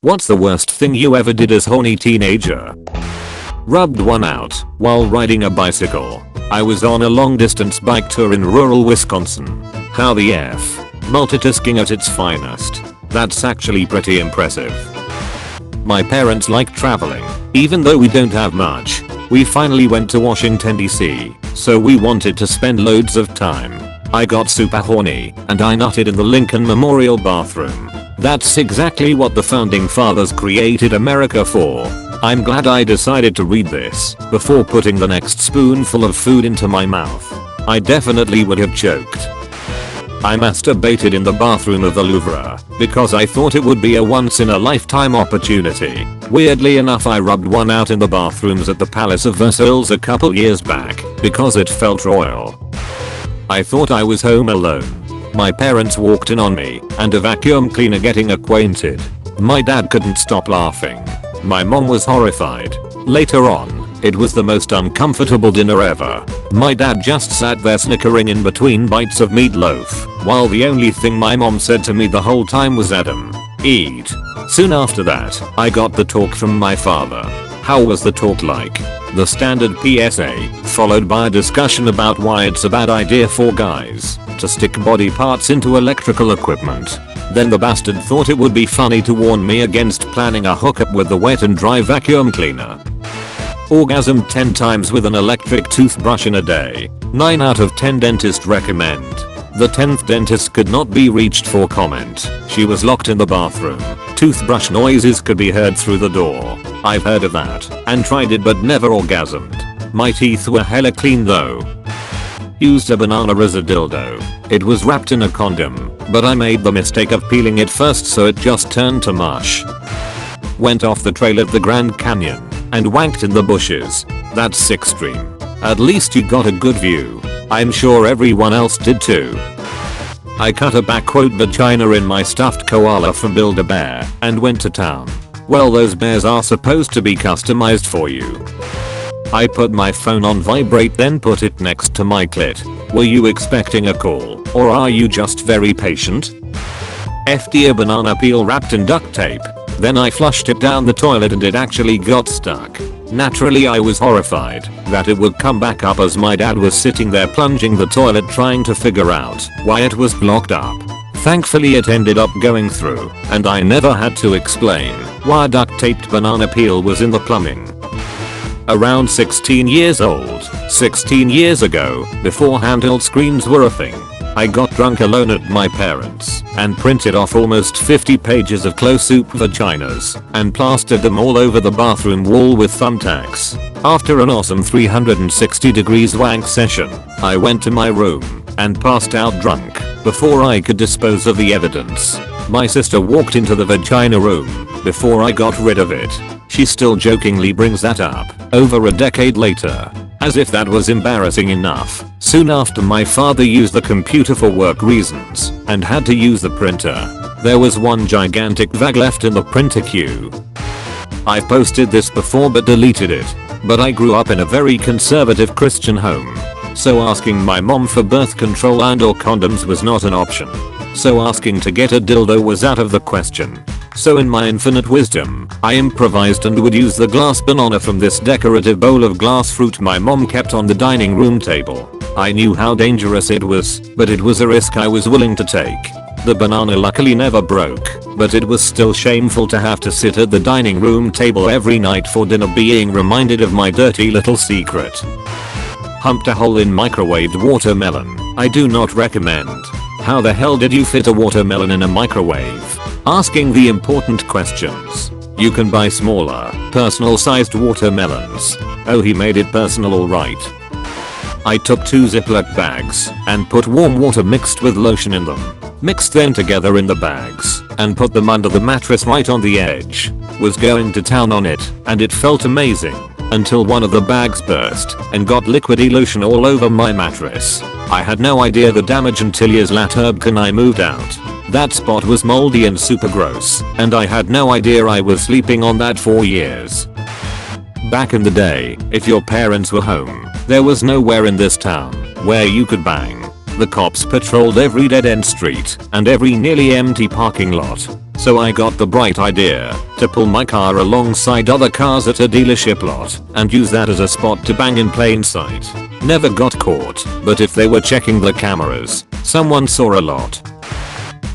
What's the worst thing you ever did as horny teenager? Rubbed one out while riding a bicycle. I was on a long distance bike tour in rural Wisconsin. How the F? Multitasking at its finest. That's actually pretty impressive. My parents like traveling. Even though we don't have much, we finally went to Washington DC, so we wanted to spend loads of time. I got super horny and I nutted in the Lincoln Memorial bathroom. That's exactly what the founding fathers created America for. I'm glad I decided to read this before putting the next spoonful of food into my mouth. I definitely would have choked. I masturbated in the bathroom of the Louvre because I thought it would be a once-in-a-lifetime opportunity. Weirdly enough, I rubbed one out in the bathrooms at the Palace of Versailles a couple years back because it felt royal. I thought I was home alone. My parents walked in on me and a vacuum cleaner getting acquainted. My dad couldn't stop laughing. My mom was horrified. Later on, it was the most uncomfortable dinner ever. My dad just sat there snickering in between bites of meatloaf, while the only thing my mom said to me the whole time was, "Adam, eat." Soon after that, I got the talk from my father. How was the talk like? The standard PSA, followed by a discussion about why it's a bad idea for guys to stick body parts into electrical equipment. Then the bastard thought it would be funny to warn me against planning a hookup with the wet and dry vacuum cleaner. Orgasm 10 times with an electric toothbrush in a day. 9 out of 10 dentists recommend. The 10th dentist could not be reached for comment. She was locked in the bathroom. Toothbrush noises could be heard through the door. I've heard of that and tried it but never orgasmed. My teeth were hella clean though. Used a banana as a dildo. It was wrapped in a condom, but I made the mistake of peeling it first so it just turned to mush. Went off the trail at the Grand Canyon and wanked in the bushes. That's extreme. At least you got a good view. I'm sure everyone else did too. I cut a backquote vagina in my stuffed koala from Build-A-Bear and went to town. Well, those bears are supposed to be customized for you. I put my phone on vibrate then put it next to my clit. Were you expecting a call or are you just very patient? FD a banana peel wrapped in duct tape. Then I flushed it down the toilet and it actually got stuck. Naturally I was horrified that it would come back up as my dad was sitting there plunging the toilet trying to figure out why it was blocked up. Thankfully it ended up going through and I never had to explain why a duct taped banana peel was in the plumbing. Around 16 years old, 16 years ago, before handheld screens were a thing, I got drunk alone at my parents' and printed off almost 50 pages of close-up vaginas and plastered them all over the bathroom wall with thumbtacks. After an awesome 360 degrees wank session, I went to my room and passed out drunk before I could dispose of the evidence. My sister walked into the vagina room before I got rid of it. She still jokingly brings that up over a decade later. As if that was embarrassing enough, soon after my father used the computer for work reasons and had to use the printer. There was one gigantic vag left in the printer queue. I've posted this before but deleted it, but I grew up in a very conservative Christian home, so asking my mom for birth control and or condoms was not an option. So asking to get a dildo was out of the question. So in my infinite wisdom, I improvised and would use the glass banana from this decorative bowl of glass fruit my mom kept on the dining room table. I knew how dangerous it was, but it was a risk I was willing to take. The banana luckily never broke, but it was still shameful to have to sit at the dining room table every night for dinner being reminded of my dirty little secret. Humped a hole in microwaved watermelon. I do not recommend. How the hell did you fit a watermelon in a microwave? Asking the important questions. You can buy smaller, personal sized watermelons. Oh, he made it personal alright. I took 2 Ziploc bags and put warm water mixed with lotion in them. Mixed them together in the bags and put them under the mattress right on the edge. Was going to town on it and it felt amazing until one of the bags burst and got liquidy lotion all over my mattress. I had no idea the damage until years later when I moved out. That spot was moldy and super gross, and I had no idea I was sleeping on that for years. Back in the day, if your parents were home, there was nowhere in this town where you could bang. The cops patrolled every dead-end street and every nearly empty parking lot. So I got the bright idea to pull my car alongside other cars at a dealership lot and use that as a spot to bang in plain sight. Never got caught, but if they were checking the cameras, someone saw a lot.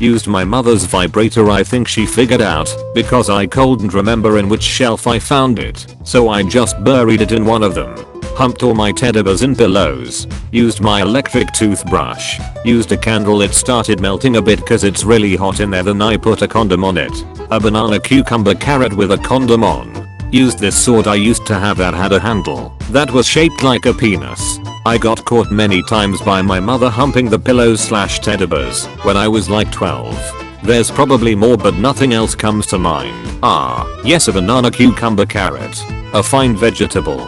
Used my mother's vibrator. I think she figured out because I couldn't remember in which shelf I found it, so I just buried it in one of them. Humped all my teddy bears in pillows. Used my electric toothbrush. Used a candle. It started melting a bit cause it's really hot in there. Then I put a condom on it. A banana, cucumber, carrot with a condom on. Used this sword I used to have that had a handle that was shaped like a penis. I got caught many times by my mother humping the pillows / teddy bears when I was like 12. There's probably more but nothing else comes to mind. Yes, a banana, cucumber, carrot. A fine vegetable.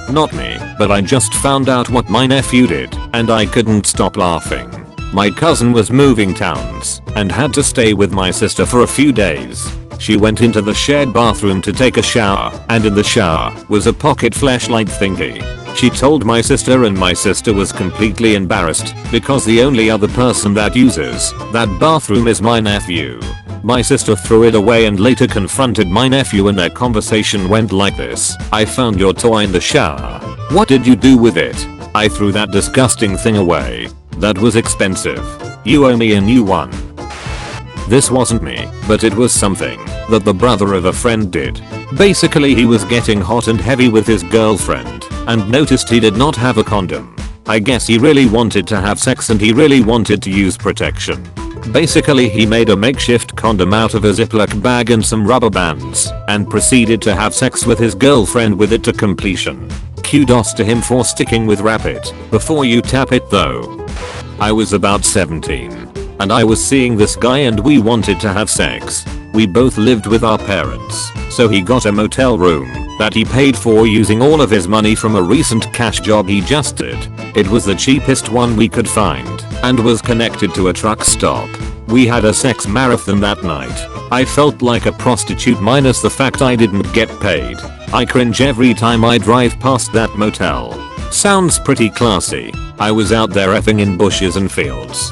Not me, but I just found out what my nephew did and I couldn't stop laughing. My cousin was moving towns and had to stay with my sister for a few days. She went into the shared bathroom to take a shower, and in the shower was a pocket flashlight thingy. She told my sister and my sister was completely embarrassed because the only other person that uses that bathroom is my nephew. My sister threw it away and later confronted my nephew and their conversation went like this. I found your toy in the shower. What did you do with it? I threw that disgusting thing away. That was expensive. You owe me a new one. This wasn't me, but it was something that the brother of a friend did. Basically he was getting hot and heavy with his girlfriend and noticed he did not have a condom. I guess he really wanted to have sex and he really wanted to use protection. Basically he made a makeshift condom out of a Ziploc bag and some rubber bands and proceeded to have sex with his girlfriend with it to completion. Kudos to him for sticking with wrap it before you tap it though. I was about 17 and I was seeing this guy and we wanted to have sex. We both lived with our parents, so he got a motel room that he paid for using all of his money from a recent cash job he just did. It was the cheapest one we could find and was connected to a truck stop. We had a sex marathon that night. I felt like a prostitute minus the fact I didn't get paid. I cringe every time I drive past that motel. Sounds pretty classy. I was out there effing in bushes and fields.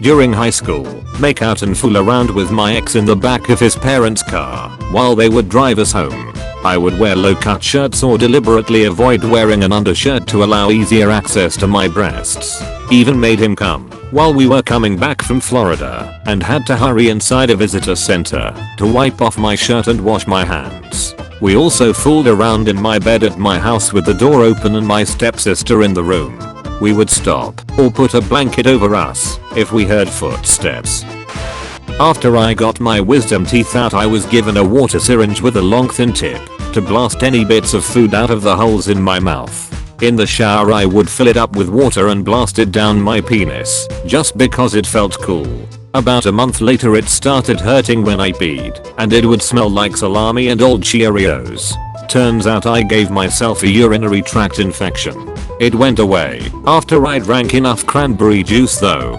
During high school, make out and fool around with my ex in the back of his parents' car while they would drive us home. I would wear low-cut shirts or deliberately avoid wearing an undershirt to allow easier access to my breasts. Even made him come while we were coming back from Florida and had to hurry inside a visitor center to wipe off my shirt and wash my hands. We also fooled around in my bed at my house with the door open and my stepsister in the room. We would stop or put a blanket over us if we heard footsteps. After I got my wisdom teeth out, I was given a water syringe with a long thin tip to blast any bits of food out of the holes in my mouth. In the shower I would fill it up with water and blast it down my penis just because it felt cool. About a month later it started hurting when I peed and it would smell like salami and old Cheerios. Turns out I gave myself a urinary tract infection. It went away after I drank enough cranberry juice though.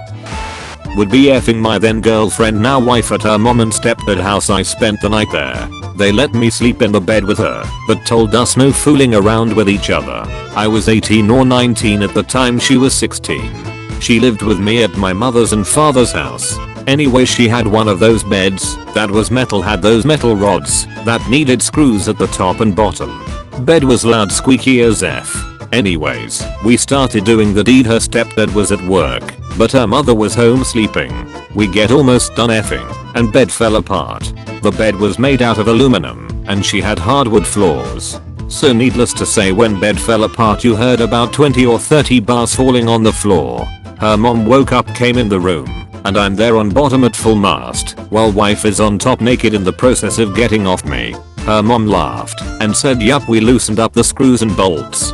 Would be effing my then girlfriend, now wife, at her mom and stepdad house. I spent the night there. They let me sleep in the bed with her, but told us no fooling around with each other. I was 18 or 19 at the time, she was 16. She lived with me at my mother's and father's house. Anyway, she had one of those beds that was metal, had those metal rods that needed screws at the top and bottom. Bed was loud, squeaky as F. Anyways, we started doing the deed. Her stepdad was at work, but her mother was home sleeping. We get almost done effing, and bed fell apart. The bed was made out of aluminum, and she had hardwood floors. So needless to say, when bed fell apart you heard about 20 or 30 bars falling on the floor. Her mom woke up, came in the room, and I'm there on bottom at full mast, while wife is on top naked in the process of getting off me. Her mom laughed and said, "Yup, we loosened up the screws and bolts."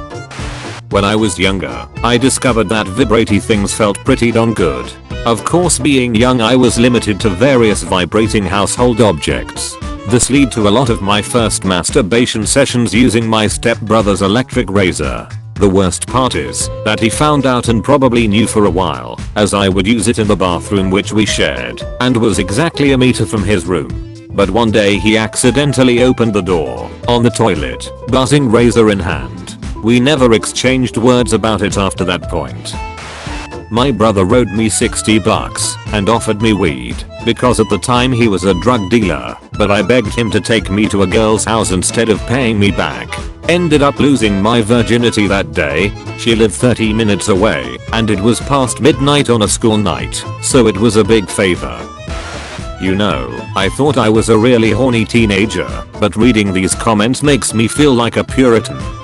When I was younger, I discovered that vibratey things felt pretty darn good. Of course, being young I was limited to various vibrating household objects. This led to a lot of my first masturbation sessions using my stepbrother's electric razor. The worst part is that he found out and probably knew for a while, as I would use it in the bathroom which we shared and was exactly a meter from his room. But one day he accidentally opened the door on the toilet, buzzing razor in hand. We never exchanged words about it after that point. My brother owed me $60 and offered me weed because at the time he was a drug dealer, but I begged him to take me to a girl's house instead of paying me back. Ended up losing my virginity that day. She lived 30 minutes away and it was past midnight on a school night, so it was a big favor. You know, I thought I was a really horny teenager, but reading these comments makes me feel like a Puritan.